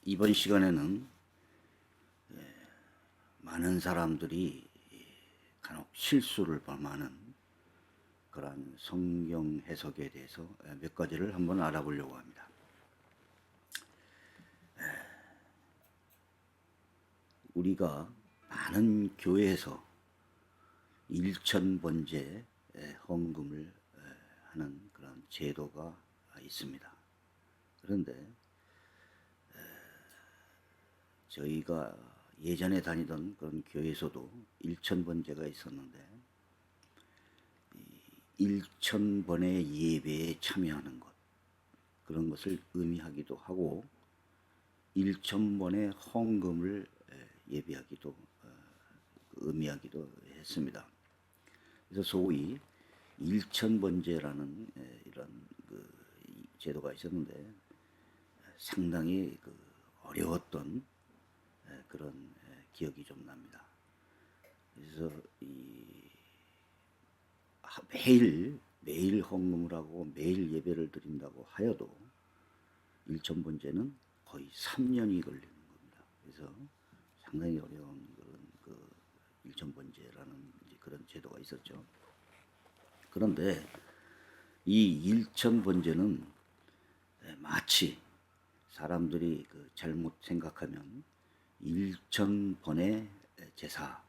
이번 시간에는 많은 사람들이 간혹 실수를 범하는 그러한 성경 해석에 대해서 몇 가지를 한번 알아보려고 합니다. 우리가 많은 교회에서 일천번제 헌금을 하는 그런 제도가 있습니다. 그런데 저희가 예전에 다니던 그런 교회에서도 일천번제가 있었는데 일천번의 예배에 참여하는 것, 그런 것을 의미하기도 하고 일천번의 헌금을 예비하기도 의미하기도 했습니다. 그래서 소위 일천번제라는 이런 그 제도가 있었는데 상당히 어려웠던 그런 기억이 좀 납니다. 그래서 매일 헌금을 하고 매일 예배를 드린다고 하여도 일천번제는 거의 3년이 걸리는 겁니다. 그래서 상당히 어려운 그런 일천번제라는 그런 제도가 있었죠. 그런데 이 일천번제는 마치 사람들이 잘못 생각하면 일천번의 제사,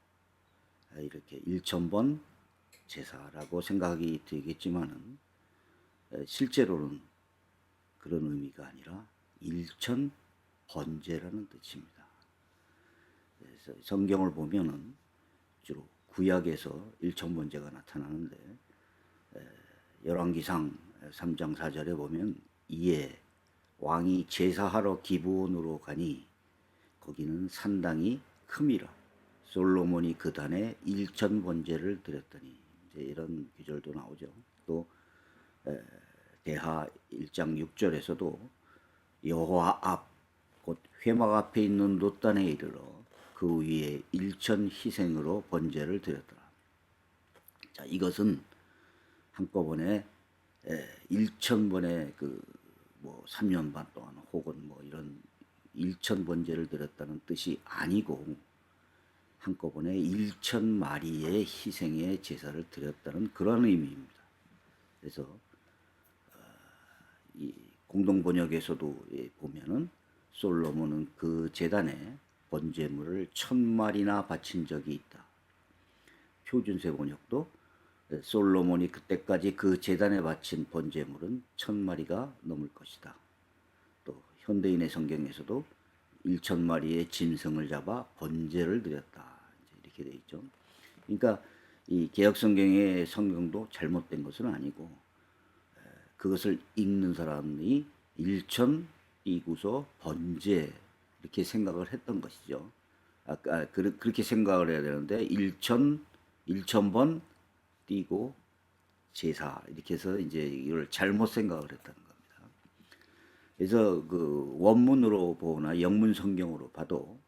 이렇게 일천번 제사라고 생각이 되겠지만은 실제로는 그런 의미가 아니라 일천번제라는 뜻입니다. 그래서 성경을 보면은 주로 구약에서 일천번제가 나타나는데 열왕기상 3장 4절에 보면 이에 왕이 제사하러 기브온으로 가니 거기는 산당이 큼이라 솔로몬이 그 단에 일천번제를 드렸더니 이제 이런 구절도 나오죠. 또 대하 1장 6절에서도 여호와 앞 곧 회막 앞에 있는 놋단에 이르러 그 위에 일천 희생으로 번제를 드렸더라. 자, 이것은 한꺼번에 일천번의 3년 반 동안 혹은 이런 일천번제를 드렸다는 뜻이 아니고 한꺼번에 일천 마리의 희생의 제사를 드렸다는 그런 의미입니다. 그래서 이 공동 번역에서도 보면은 솔로몬은 그 제단에 번제물을 1000마리나 바친 적이 있다. 표준세 번역도 솔로몬이 그때까지 그 제단에 바친 번제물은 1000마리가 넘을 것이다. 또 현대인의 성경에서도 1000마리의 짐승을 잡아 번제를 드렸다. 이렇게 돼 있죠. 그러니까 이 개혁 성경의 성경도 잘못된 것은 아니고 그것을 읽는 사람이 일천 이구서 번제 이렇게 생각을 했던 것이죠. 그렇게 생각을 해야 되는데 일천번 띄고 제사 이렇게 해서 이제 이걸 잘못 생각을 했다는 겁니다. 그래서 원문으로 보거나 영문 성경으로 봐도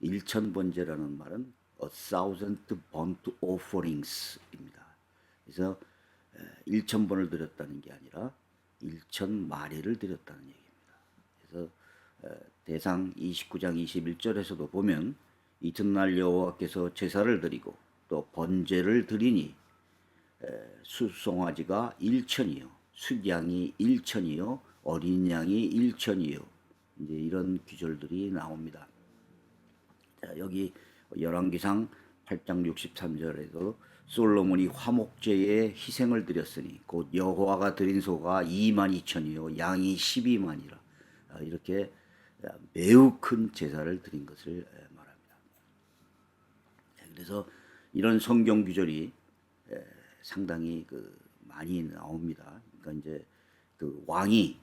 일천번제라는 말은 a thousand burnt offerings입니다. 그래서 일천번을 드렸다는 게 아니라 일천 마리를 드렸다는 얘기입니다. 그래서 대상 29장 21절에서도 보면 이튿날 여호와께서 제사를 드리고 또 번제를 드리니 수송아지가 1000이요 숫양이 1000이요 어린 양이 1000이요 이제 이런 규절들이 나옵니다. 자, 여기 열왕기상 8장 63절에도 솔로몬이 화목제에 희생을 드렸으니 곧 여호와가 드린 소가 22,000이요 양이 12만이라 이렇게 매우 큰 제사를 드린 것을 말합니다. 그래서 이런 성경 규절이 상당히 많이 나옵니다. 그러니까 이제 왕이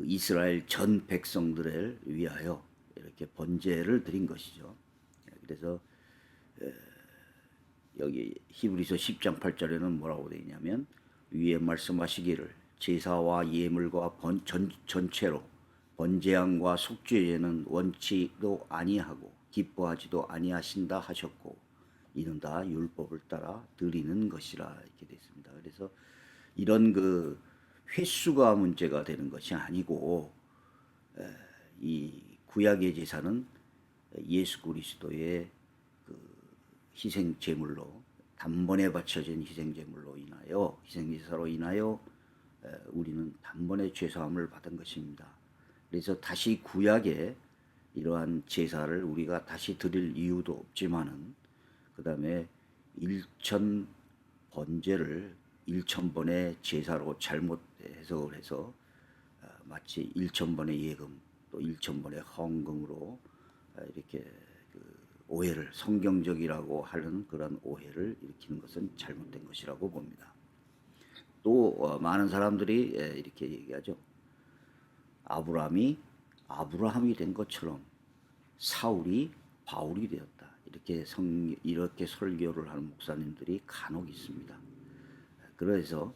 이스라엘 전 백성들을 위하여 이렇게 번제를 드린 것이죠. 그래서 여기 히브리서 10장 8절에는 뭐라고 되어 있냐면 위에 말씀하시기를 제사와 예물과 전체로 번제양과 속죄제는 원치도 아니하고 기뻐하지도 아니하신다 하셨고 이는 다 율법을 따라 드리는 것이라 이렇게 되어 있습니다. 그래서 이런 횟수가 문제가 되는 것이 아니고 이 구약의 제사는 예수 그리스도의 그 희생 제물로 단번에 바쳐진 희생 제물로 인하여 희생 제사로 인하여 우리는 단번에 죄사함을 받은 것입니다. 그래서 다시 구약에 이러한 제사를 우리가 다시 드릴 이유도 없지만은 그 다음에 일천 번제를 일천번의 제사로 잘못 해석을 해서 마치 일천번의 예금 또 일천번의 헌금으로 이렇게 그 오해를 성경적이라고 하는 그런 오해를 일으키는 것은 잘못된 것이라고 봅니다. 또 많은 사람들이 이렇게 얘기하죠. 아브라함이 된 것처럼 사울이 바울이 되었다. 이렇게 설교를 하는 목사님들이 간혹 있습니다. 그래서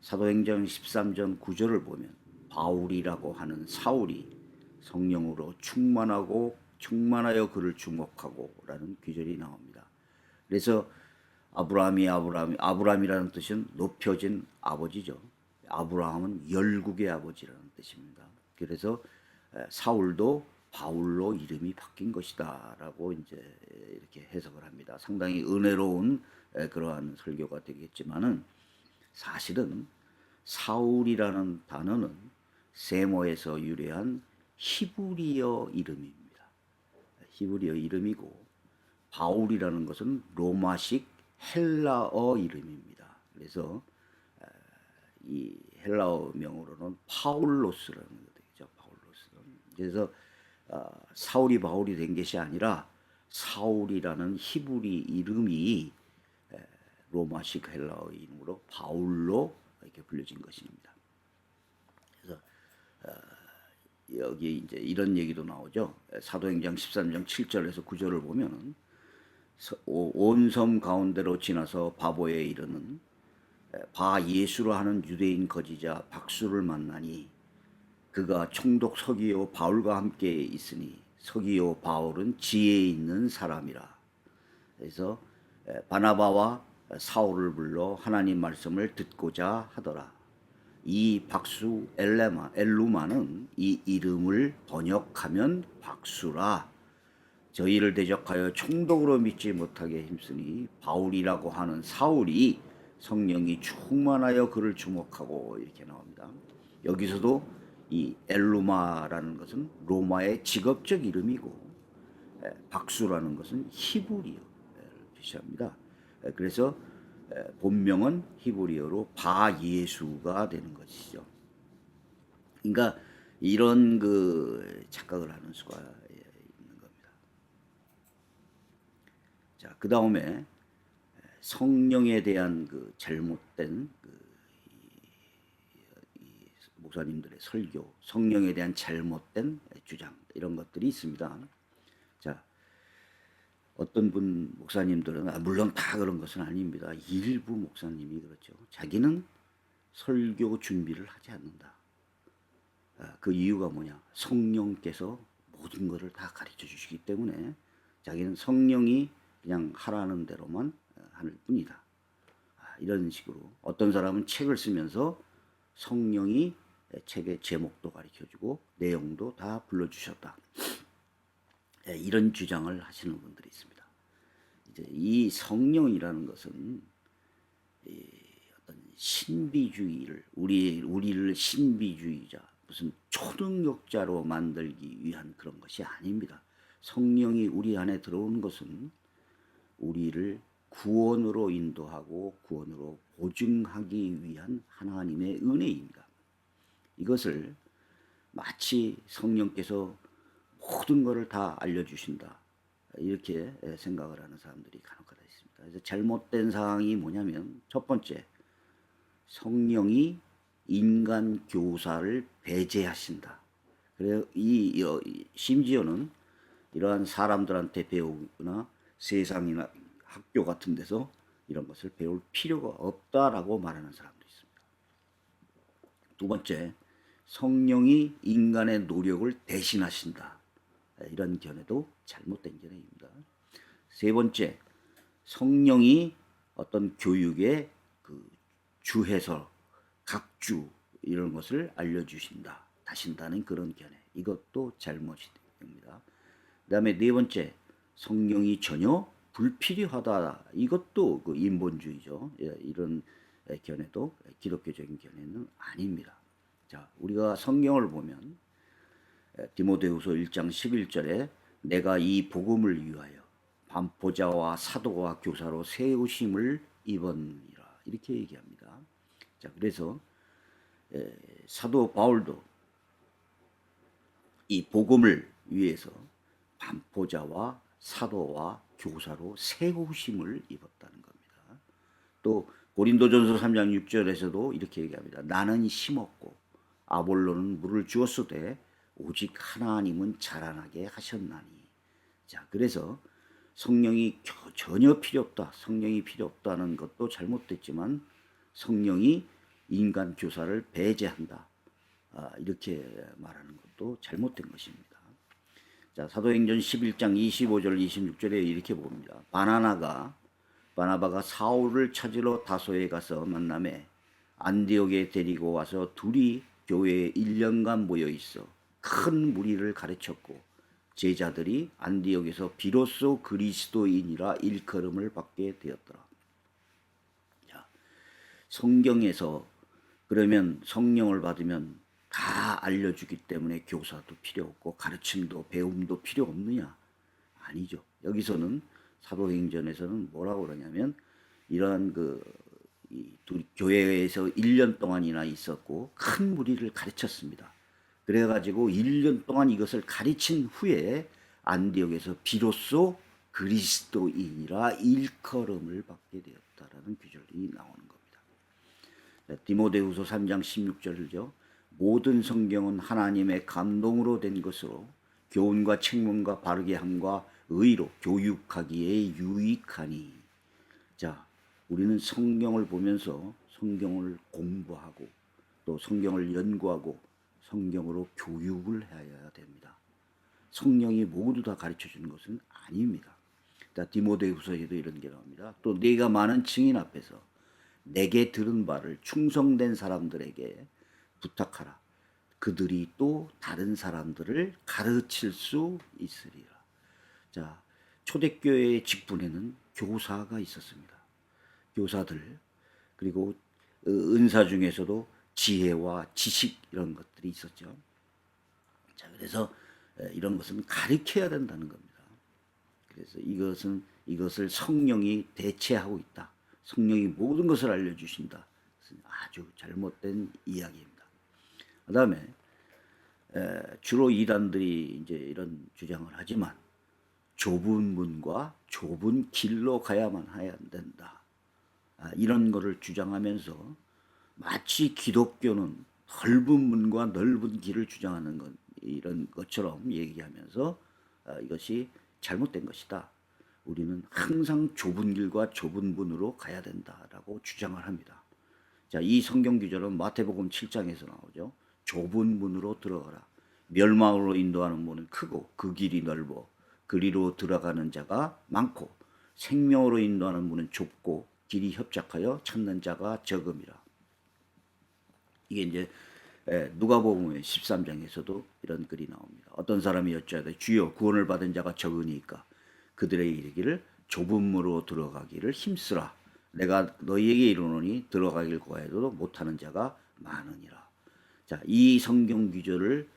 사도행전 13장 9절을 보면 바울이라고 하는 사울이 성령으로 충만하여 그를 주목하고라는 규절이 나옵니다. 그래서 아브라함이라는 뜻은 높여진 아버지죠. 아브라함은 열국의 아버지라는 뜻입니다. 그래서 사울도 바울로 이름이 바뀐 것이다라고 이제 이렇게 해석을 합니다. 상당히 은혜로운 그러한 설교가 되겠지만은 사실은 사울이라는 단어는 세모에서 유래한 히브리어 이름입니다. 히브리어 이름이고 바울이라는 것은 로마식 헬라어 이름입니다. 그래서 이 헬라어 명으로는 파울로스라는 것이죠. 파울로스. 그래서 사울이 바울이 된 것이 아니라 사울이라는 히브리 이름이 로마식 헬라어 이름으로 바울로 이렇게 불려진 것입니다. 그래서 여기 이제 이런 얘기도 나오죠. 사도행전 13장 7절에서 9절을 보면은 온 섬 가운데로 지나서 바보에 이르는 바 예수로 하는 유대인 거지자 박수를 만나니 그가 총독 서기오 바울과 함께 있으니 서기오 바울은 지혜 있는 사람이라. 그래서 바나바와 사울을 불러 하나님 말씀을 듣고자 하더라. 이 박수 엘루마는 이 이름을 번역하면 박수라. 저희를 대적하여 총독으로 믿지 못하게 힘쓰니 바울이라고 하는 사울이 성령이 충만하여 그를 주목하고 이렇게 나옵니다. 여기서도 이 엘루마라는 것은 로마의 직업적 이름이고 박수라는 것은 히브리어를 표시합니다. 그래서 본명은 히브리어로 바예수가 되는 것이죠. 그러니까 이런 그 착각을 하는 수가 있는 겁니다. 자, 그 다음에 성령에 대한 그 잘못된 이 목사님들의 설교, 성령에 대한 잘못된 주장 이런 것들이 있습니다. 자, 어떤 분 목사님들은 물론 다 그런 것은 아닙니다. 일부 목사님이 그렇죠. 자기는 설교 준비를 하지 않는다. 그 이유가 뭐냐? 성령께서 모든 것을 다 가르쳐 주시기 때문에 자기는 성령이 그냥 하라는 대로만 하는 뿐이다. 이런 식으로 어떤 사람은 책을 쓰면서 성령이 책의 제목도 가르쳐주고 내용도 다 불러주셨다. 이런 주장을 하시는 분들이 있습니다. 이제 이 성령이라는 것은 어떤 신비주의를 우리를 신비주의자 무슨 초능력자로 만들기 위한 그런 것이 아닙니다. 성령이 우리 안에 들어오는 것은 우리를 구원으로 인도하고 구원으로 보증하기 위한 하나님의 은혜입니다. 이것을 마치 성령께서 모든 것을 다 알려주신다 이렇게 생각을 하는 사람들이 간혹가다 있습니다. 그래서 잘못된 사항이 뭐냐면 첫 번째, 성령이 인간 교사를 배제하신다. 그래서 심지어는 이러한 사람들한테 배우거나 세상이나 학교 같은 데서 이런 것을 배울 필요가 없다라고 말하는 사람도 있습니다. 두 번째, 성령이 인간의 노력을 대신하신다. 이런 견해도 잘못된 견해입니다. 세 번째, 성령이 어떤 교육의 그 주해서, 각주 이런 것을 알려주신다, 다신다는 그런 견해. 이것도 잘못이 됩니다. 그다음에 네 번째, 성령이 전혀 불필요하다. 이것도 그 인본주의죠. 예, 이런 견해도 기독교적인 견해는 아닙니다. 자, 우리가 성경을 보면 디모데후서 1장 11절에 내가 이 복음을 위하여 반포자와 사도와 교사로 세우심을 입었느니라 이렇게 얘기합니다. 자, 그래서 사도 바울도 이 복음을 위해서 반포자와 사도와 교사로 세우심을 입었다는 겁니다. 또 고린도전서 3장 6절에서도 이렇게 얘기합니다. 나는 심었고 아볼로는 물을 주었으되 오직 하나님은 자라나게 하셨나니. 자, 그래서 성령이 전혀 필요 없다. 성령이 필요 없다는 것도 잘못됐지만 성령이 인간 교사를 배제한다. 이렇게 말하는 것도 잘못된 것입니다. 자, 사도행전 11장 25절 26절에 이렇게 봅니다. 바나바가 사울을 찾으러 다소에 가서 만남에 안디옥에 데리고 와서 둘이 교회에 1년간 모여 있어 큰 무리를 가르쳤고 제자들이 안디옥에서 비로소 그리스도인이라 일컬음을 받게 되었더라. 자, 성경에서 그러면 성령을 받으면 다 알려주기 때문에 교사도 필요 없고 가르침도 배움도 필요 없느냐? 아니죠. 여기서는 사도행전에서는 뭐라고 그러냐면 이러한 교회에서 1년 동안이나 있었고 큰 무리를 가르쳤습니다. 그래가지고 1년 동안 이것을 가르친 후에 안디옥에서 비로소 그리스도인이라 일컬음을 받게 되었다라는 구절이 나오는 겁니다. 디모데후서 3장 16절이죠. 모든 성경은 하나님의 감동으로 된 것으로 교훈과 책문과 바르게 함과 의로 교육하기에 유익하니. 자, 우리는 성경을 보면서 성경을 공부하고 또 성경을 연구하고 성경으로 교육을 해야 됩니다. 성령이 모두 다 가르쳐 주는 것은 아닙니다. 디모데후서에도 이런 게 나옵니다. 또 네가 많은 증인 앞에서 내게 들은 바를 충성된 사람들에게 부탁하라. 그들이 또 다른 사람들을 가르칠 수 있으리라. 자, 초대교회의 직분에는 교사가 있었습니다. 교사들, 그리고 은사 중에서도 지혜와 지식 이런 것들이 있었죠. 자, 그래서 이런 것은 가르쳐야 된다는 겁니다. 그래서 이것을 성령이 대체하고 있다. 성령이 모든 것을 알려주신다. 아주 잘못된 이야기입니다. 그 다음에 주로 이단들이 이제 이런 주장을 하지만 좁은 문과 좁은 길로 가야만 해야 된다. 이런 거를 주장하면서 마치 기독교는 넓은 문과 넓은 길을 주장하는 것 이런 것처럼 얘기하면서 이것이 잘못된 것이다. 우리는 항상 좁은 길과 좁은 문으로 가야 된다라고 주장을 합니다. 자, 이 성경 구절은 마태복음 7장에서 나오죠. 좁은 문으로 들어가라. 멸망으로 인도하는 문은 크고 그 길이 넓어 그리로 들어가는 자가 많고 생명으로 인도하는 문은 좁고 길이 협착하여 찾는 자가 적음이라. 이게 이제 누가복음 13장에서도 이런 글이 나옵니다. 어떤 사람이 여쭤야 주여 구원을 받은 자가 적으니까 그들에게 이르기를 좁은 문으로 들어가기를 힘쓰라. 내가 너희에게 이르노니 들어가길 구하여도 못하는 자가 많으니라. 자, 이 성경 구절을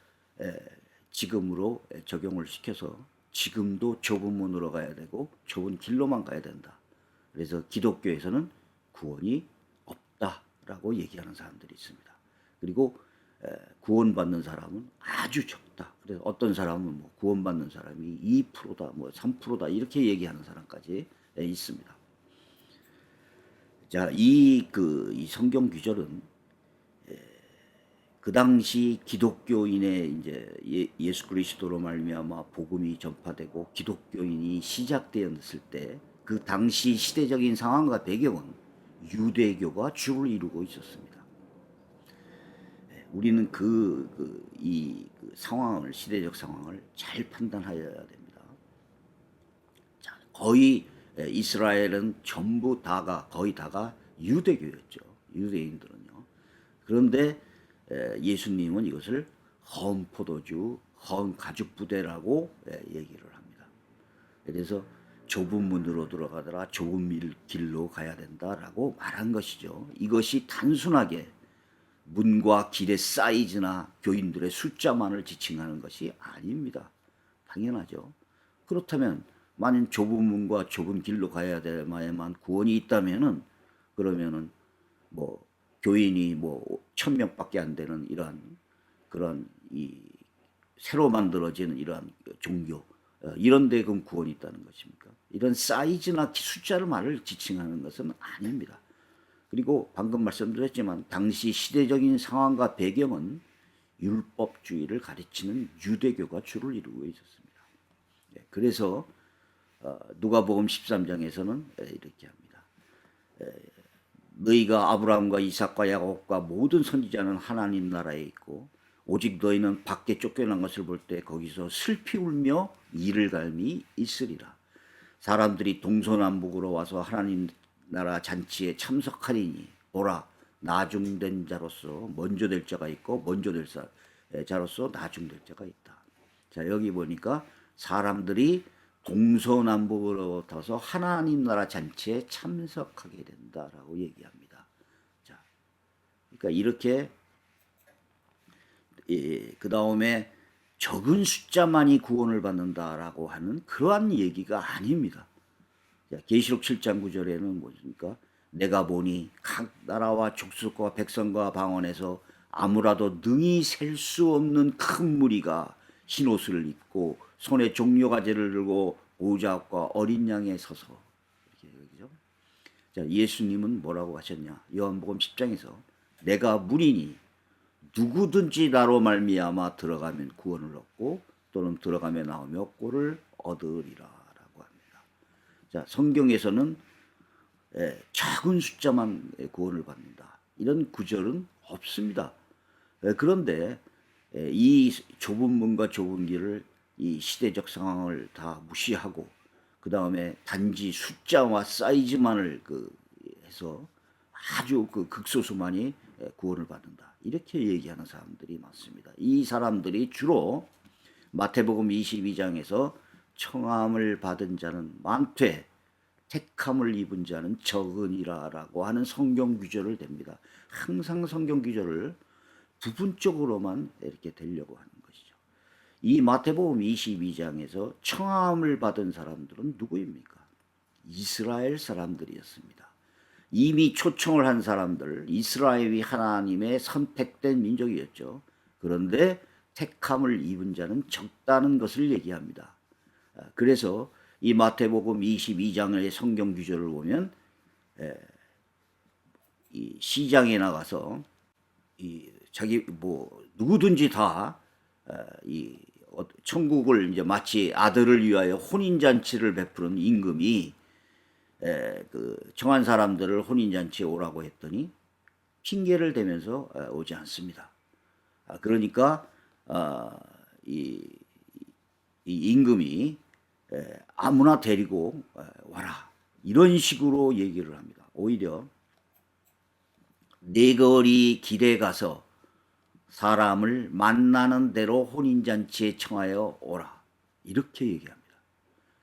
지금으로 적용을 시켜서 지금도 좁은 문으로 가야 되고 좁은 길로만 가야 된다. 그래서 기독교에서는 구원이 없다라고 얘기하는 사람들이 있습니다. 그리고 구원받는 사람은 아주 적다. 그래서 어떤 사람은 뭐 구원받는 사람이 2%다, 뭐 3%다 이렇게 얘기하는 사람까지 있습니다. 자, 이 성경 구절은 그 당시 기독교인의 이제 예수 그리스도로 말미암아 복음이 전파되고 기독교인이 시작되었을 때 그 당시 시대적인 상황과 배경은 유대교가 주를 이루고 있었습니다. 우리는 이 상황을 시대적 상황을 잘 판단해야 됩니다. 자, 거의 이스라엘은 전부 거의 다가 유대교였죠. 유대인들은요. 그런데 예수님은 이것을 험포도주, 헌 가죽 부대라고 얘기를 합니다. 그래서 좁은 문으로 들어가더라 좁은 길로 가야 된다라고 말한 것이죠. 이것이 단순하게 문과 길의 사이즈나 교인들의 숫자만을 지칭하는 것이 아닙니다. 당연하죠. 그렇다면 만약 좁은 문과 좁은 길로 가야 될만한 구원이 있다면은 그러면은 뭐 교인이 뭐 1,000명밖에 안 되는 이러한 그런 이 새로 만들어지는 이러한 종교 이런 데 그럼 구원이 있다는 것입니까? 이런 사이즈나 숫자를 말을 지칭하는 것은 아닙니다. 그리고 방금 말씀드렸지만 당시 시대적인 상황과 배경은 율법주의를 가르치는 유대교가 주를 이루고 있었습니다. 그래서 누가복음 13장에서는 이렇게 합니다. 너희가 아브라함과 이삭과 야곱과 모든 선지자는 하나님 나라에 있고 오직 너희는 밖에 쫓겨난 것을 볼 때 거기서 슬피 울며 이를 갈미 있으리라. 사람들이 동서남북으로 와서 하나님 나라 잔치에 참석하리니 보라 나중된 자로서 먼저 될 자가 있고 먼저 될 자로서 나중될 자가 있다. 자 여기 보니까 사람들이 동서남북으로 타서 하나님 나라 잔치에 참석하게 된다라고 얘기합니다. 자, 그러니까 이렇게 그 다음에 적은 숫자만이 구원을 받는다라고 하는 그러한 얘기가 아닙니다. 계시록 7장 9절에는 뭐습니까? 내가 보니 각 나라와 족속과 백성과 방언에서 아무라도 능히 셀 수 없는 큰 무리가 흰 옷을 입고 손에 종려가지를 들고 보좌 앞과 어린 양에 서서 이렇게 얘기죠. 자, 예수님은 뭐라고 하셨냐? 요한복음 10장에서 내가 문이니 누구든지 나로 말미암아 들어가면 구원을 얻고 또는 들어가며 나오며 꼴을 얻으리라라고 합니다. 자, 성경에서는 작은 숫자만 구원을 받는다. 이런 구절은 없습니다. 그런데 이 좁은 문과 좁은 길을 이 시대적 상황을 다 무시하고 그 다음에 단지 숫자와 사이즈만을 해서 아주 극소수만이 구원을 받는다. 이렇게 얘기하는 사람들이 많습니다. 이 사람들이 주로 마태복음 22장에서 청함을 받은 자는 많되 택함을 입은 자는 적으니라라고 하는 성경 규절을 댑니다. 항상 성경 규절을 부분적으로만 이렇게 되려고 하는 것이죠. 이 마태복음 22장에서 청함을 받은 사람들은 누구입니까? 이스라엘 사람들이었습니다. 이미 초청을 한 사람들, 이스라엘이 하나님의 선택된 민족이었죠. 그런데 택함을 입은 자는 적다는 것을 얘기합니다. 그래서 이 마태복음 22장의 성경 규절을 보면 이 시장에 나가서 자기 누구든지 다 이 천국을 이제 마치 아들을 위하여 혼인 잔치를 베푸는 임금이 청한 사람들을 혼인 잔치에 오라고 했더니 핑계를 대면서 오지 않습니다. 그러니까 이 임금이 아무나 데리고 와라 이런 식으로 얘기를 합니다. 오히려 네 거리 길에 가서 사람을 만나는 대로 혼인잔치에 청하여 오라 이렇게 얘기합니다.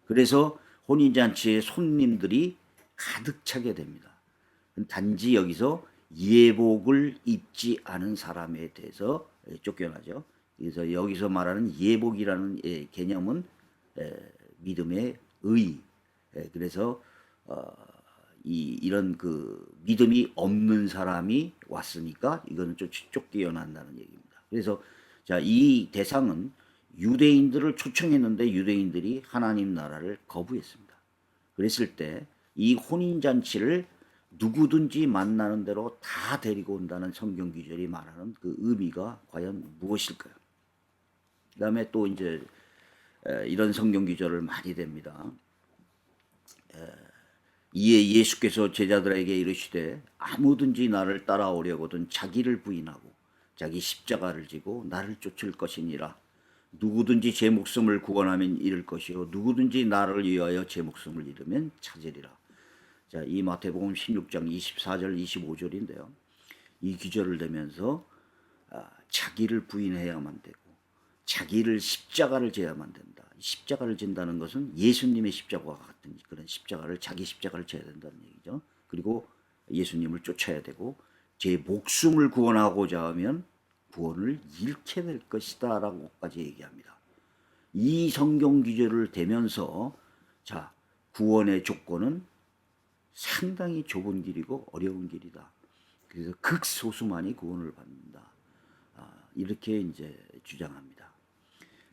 그래서 혼인잔치에 손님들이 가득 차게 됩니다. 단지 여기서 예복을 입지 않은 사람에 대해서 쫓겨나죠. 그래서 여기서 말하는 예복이라는 개념은 믿음의 의. 그래서 이런 믿음이 없는 사람이 왔으니까 이거는 좀 쫓겨난다는 얘기입니다. 그래서 자, 이 대상은 유대인들을 초청했는데 유대인들이 하나님 나라를 거부했습니다. 그랬을 때 이 혼인잔치를 누구든지 만나는 대로 다 데리고 온다는 성경 규절이 말하는 그 의미가 과연 무엇일까요? 그 다음에 또 이제 이런 성경 규절을 많이 댑니다. 이에 예수께서 제자들에게 이르시되 아무든지 나를 따라오려거든 자기를 부인하고 자기 십자가를 지고 나를 쫓을 것이니라. 누구든지 제 목숨을 구원하면 잃을 것이요 누구든지 나를 위하여 제 목숨을 잃으면 찾으리라. 자, 이 마태복음 16장 24절 25절인데요. 이 규절을 대면서 자기를 부인해야만 되고 자기를 십자가를 져야만 된다. 십자가를 진다는 것은 예수님의 십자가와 같은 그런 십자가를 자기 십자가를 져야 된다는 얘기죠. 그리고 예수님을 쫓아야 되고 제 목숨을 구원하고자 하면 구원을 잃게 될 것이다 라고까지 얘기합니다. 이 성경 기절을 대면서 자, 구원의 조건은 상당히 좁은 길이고 어려운 길이다. 그래서 극소수만이 구원을 받는다. 이렇게 이제 주장합니다.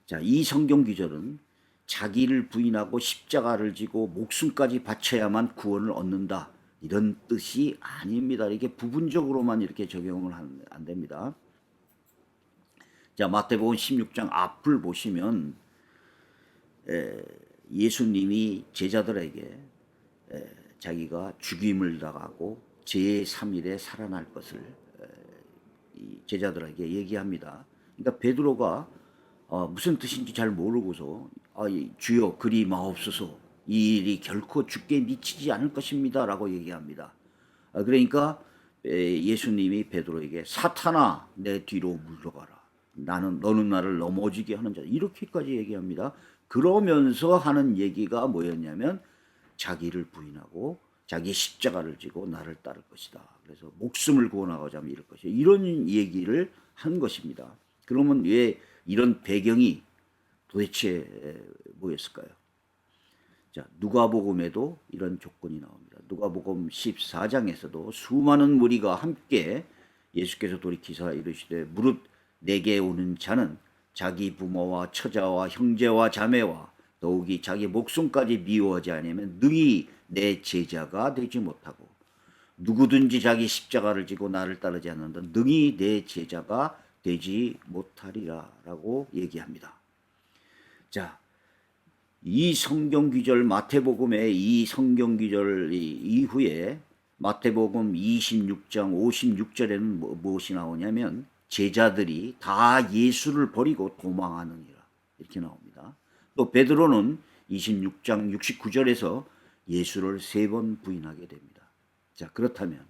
자, 이 성경 기절은 자기를 부인하고 십자가를 지고 목숨까지 바쳐야만 구원을 얻는다. 이런 뜻이 아닙니다. 이게 부분적으로만 이렇게 적용을 안 됩니다. 자, 마태복음 16장 앞을 보시면 예수님이 제자들에게 자기가 죽임을 당하고 제3일에 살아날 것을 제자들에게 얘기합니다. 그러니까 베드로가 무슨 뜻인지 잘 모르고서 주여 그리 마옵소서 이 일이 결코 주께 미치지 않을 것입니다 라고 얘기합니다. 그러니까 예수님이 베드로에게 사탄아 내 뒤로 물러가라. 너는 나를 넘어지게 하는 자 이렇게까지 얘기합니다. 그러면서 하는 얘기가 뭐였냐면 자기를 부인하고 자기 십자가를 지고 나를 따를 것이다. 그래서 목숨을 구원하고자 하면 이럴 것이다. 이런 얘기를 한 것입니다. 그러면 왜 이런 배경이 도대체 뭐였을까요? 자, 누가복음에도 이런 조건이 나옵니다. 누가복음 14장에서도 수많은 무리가 함께 예수께서 돌이키사 이르시되 무릇 내게 오는 자는 자기 부모와 처자와 형제와 자매와 더욱이 자기 목숨까지 미워하지 않으면 능히 내 제자가 되지 못하고 누구든지 자기 십자가를 지고 나를 따르지 않는다 능히 내 제자가 되지 못하리라 라고 얘기합니다. 자, 이 성경 기절 마태복음의 이 성경 기절 이후에 마태복음 26장 56절에는 무엇이 나오냐면 제자들이 다 예수를 버리고 도망하느니라 이렇게 나옵니다. 또 베드로는 26장 69절에서 예수를 3번 부인하게 됩니다. 자, 그렇다면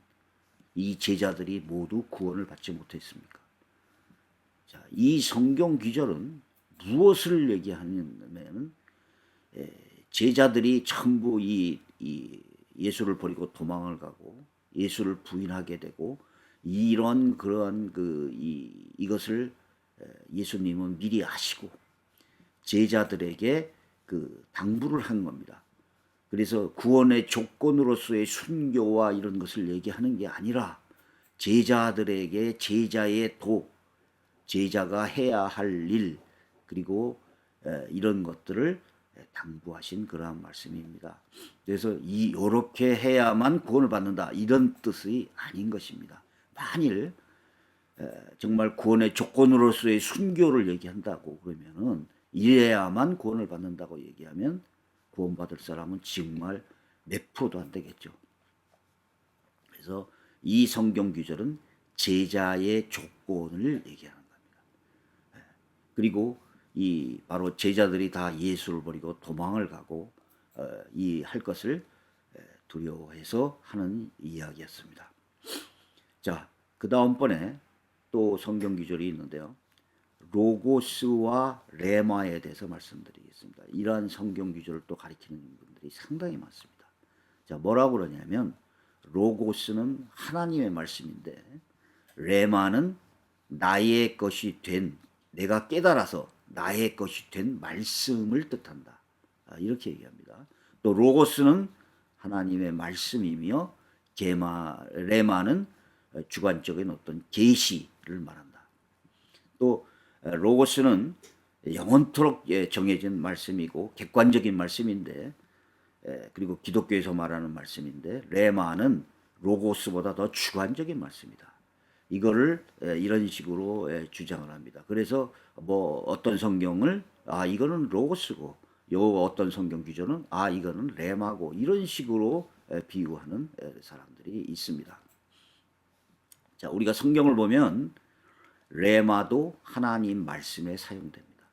이 제자들이 모두 구원을 받지 못했습니까? 자, 이 성경 기절은 무엇을 얘기하냐면 제자들이 전부 이 예수를 버리고 도망을 가고 예수를 부인하게 되고 이런 그런 이것을 예수님은 미리 아시고 제자들에게 당부를 한 겁니다. 그래서 구원의 조건으로서의 순교와 이런 것을 얘기하는 게 아니라 제자들에게 제자의 제자가 해야 할 일 그리고 이런 것들을 당부하신 그러한 말씀입니다. 그래서 이렇게 해야만 구원을 받는다 이런 뜻이 아닌 것입니다. 만일 정말 구원의 조건으로서의 순교를 얘기한다고 그러면은 이래야만 구원을 받는다고 얘기하면 구원받을 사람은 정말 몇 프로도 안 되겠죠. 그래서 이 성경 구절은 제자의 조건을 얘기하는 겁니다. 그리고 바로 제자들이 다 예수를 버리고 도망을 가고 할 것을 두려워해서 하는 이야기였습니다. 자, 그 다음번에 또 성경 구절이 있는데요. 로고스와 레마에 대해서 말씀드리겠습니다. 이러한 성경 구절을 또 가리키는 분들이 상당히 많습니다. 자, 뭐라고 그러냐면 로고스는 하나님의 말씀인데 레마는 나의 것이 된 내가 깨달아서 나의 것이 된 말씀을 뜻한다. 이렇게 얘기합니다. 또 로고스는 하나님의 말씀이며 레마는 주관적인 어떤 계시를 말한다. 또 로고스는 영원토록 정해진 말씀이고 객관적인 말씀인데 그리고 기독교에서 말하는 말씀인데 레마는 로고스보다 더 주관적인 말씀이다. 이거를 이런 식으로 주장을 합니다. 그래서 뭐 어떤 성경을 이거는 로고스고 요 어떤 성경 구절은 이거는 레마고 이런 식으로 비유하는 사람들이 있습니다. 자, 우리가 성경을 보면 레마도 하나님 말씀에 사용됩니다.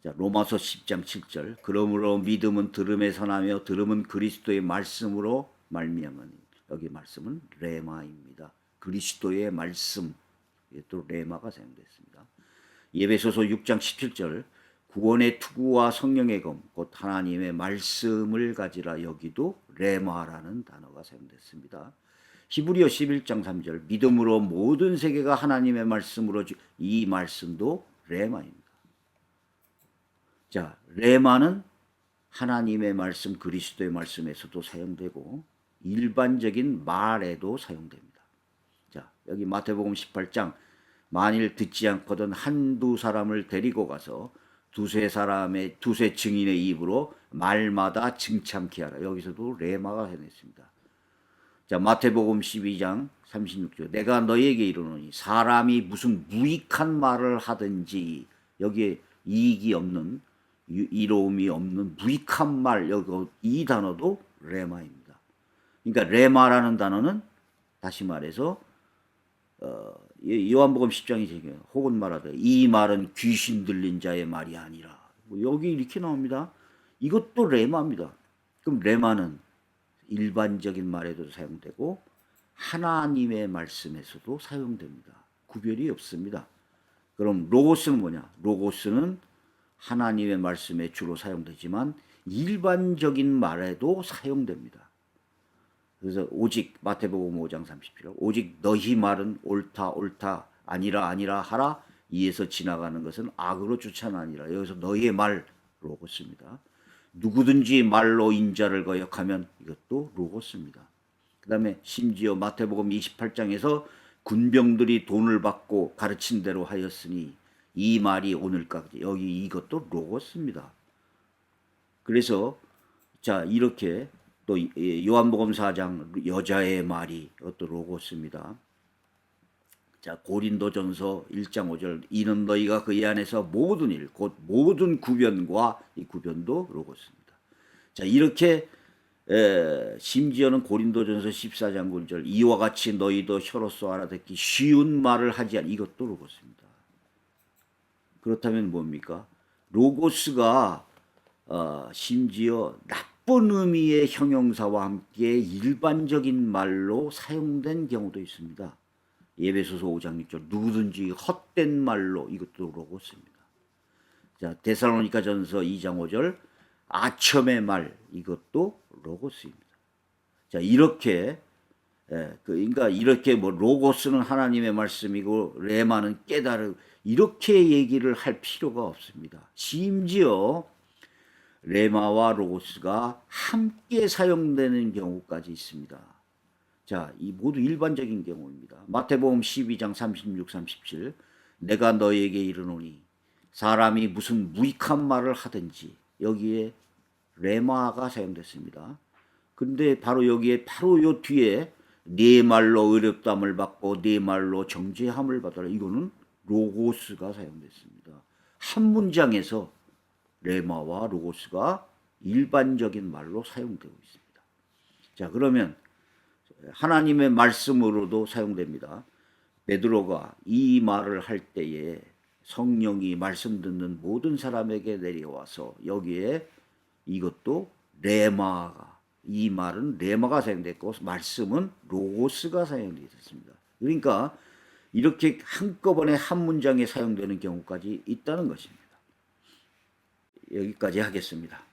자, 로마서 10장 7절 그러므로 믿음은 들음에서 나며 들음은 그리스도의 말씀으로 말미암으니 여기 말씀은 레마입니다. 그리스도의 말씀 또 레마가 사용됐습니다. 에베소서 6장 17절 구원의 투구와 성령의 검 곧 하나님의 말씀을 가지라 여기도 레마라는 단어가 사용됐습니다. 히브리어 11장 3절 믿음으로 모든 세계가 하나님의 말씀으로 이 말씀도 레마입니다. 자, 레마는 하나님의 말씀 그리스도의 말씀에서도 사용되고 일반적인 말에도 사용됩니다. 자, 여기 마태복음 18장 만일 듣지 않거든 한두 사람을 데리고 가서 두세 증인의 입으로 말마다 증참케 하라. 여기서도 레마가 해냈습니다. 자, 마태복음 12장 36절 내가 너희에게 이르노니 사람이 무슨 무익한 말을 하든지 여기에 이익이 없는 이로움이 없는 무익한 말 여기 이 단어도 레마입니다. 그러니까 레마라는 단어는 다시 말해서 요한복음 10장이 제게 혹은 말하되 이 말은 귀신 들린 자의 말이 아니라 여기 이렇게 나옵니다. 이것도 레마입니다. 그럼 레마는 일반적인 말에도 사용되고 하나님의 말씀에서도 사용됩니다. 구별이 없습니다. 그럼 로고스는 뭐냐? 로고스는 하나님의 말씀에 주로 사용되지만 일반적인 말에도 사용됩니다. 그래서 오직 마태복음 5장 37절 오직 너희 말은 옳다 아니라 하라 이에서 지나가는 것은 악으로 쫓아나니라. 여기서 너희의 말 로고스입니다. 누구든지 말로 인자를 거역하면 이것도 로고스입니다. 그 다음에 심지어 마태복음 28장에서 군병들이 돈을 받고 가르친 대로 하였으니 이 말이 오늘까지 여기 이것도 로고스입니다. 그래서 자 이렇게 또 요한복음 4장 여자의 말이 이것도 로고스입니다. 자 고린도전서 1장 5절 이는 너희가 그의 안에서 모든 일 곧 모든 구변과 이 구변도 로고스입니다. 자 이렇게 심지어는 고린도전서 14장 9절 이와 같이 너희도 혀로서 알아듣기 쉬운 말을 하지 않 이것도 로고스입니다. 그렇다면 뭡니까? 로고스가 심지어 나쁜 의미의 형용사와 함께 일반적인 말로 사용된 경우도 있습니다. 에베소서 5장 6절 누구든지 헛된 말로 이것도 로고스입니다. 자 데살로니가전서 2장 5절 아첨의 말 이것도 로고스입니다. 자 이렇게 그러니까 이렇게 뭐 로고스는 하나님의 말씀이고 레마는 깨달음 이렇게 얘기를 할 필요가 없습니다. 심지어 레마와 로고스가 함께 사용되는 경우까지 있습니다. 자, 이 모두 일반적인 경우입니다. 마태복음 12장 36, 37 내가 너에게 이르노니 사람이 무슨 무익한 말을 하든지 여기에 레마가 사용됐습니다. 근데 바로 여기에 바로 요 뒤에 네 말로 의롭다함을 받고 네 말로 정죄함을 받아라. 이거는 로고스가 사용됐습니다. 한 문장에서 레마와 로고스가 일반적인 말로 사용되고 있습니다. 자, 그러면 하나님의 말씀으로도 사용됩니다. 베드로가 이 말을 할 때에 성령이 말씀 듣는 모든 사람에게 내려와서 여기에 이것도 레마가 이 말은 레마가 사용됐고 말씀은 로고스가 사용되었습니다. 그러니까 이렇게 한꺼번에 한 문장에 사용되는 경우까지 있다는 것입니다. 여기까지 하겠습니다.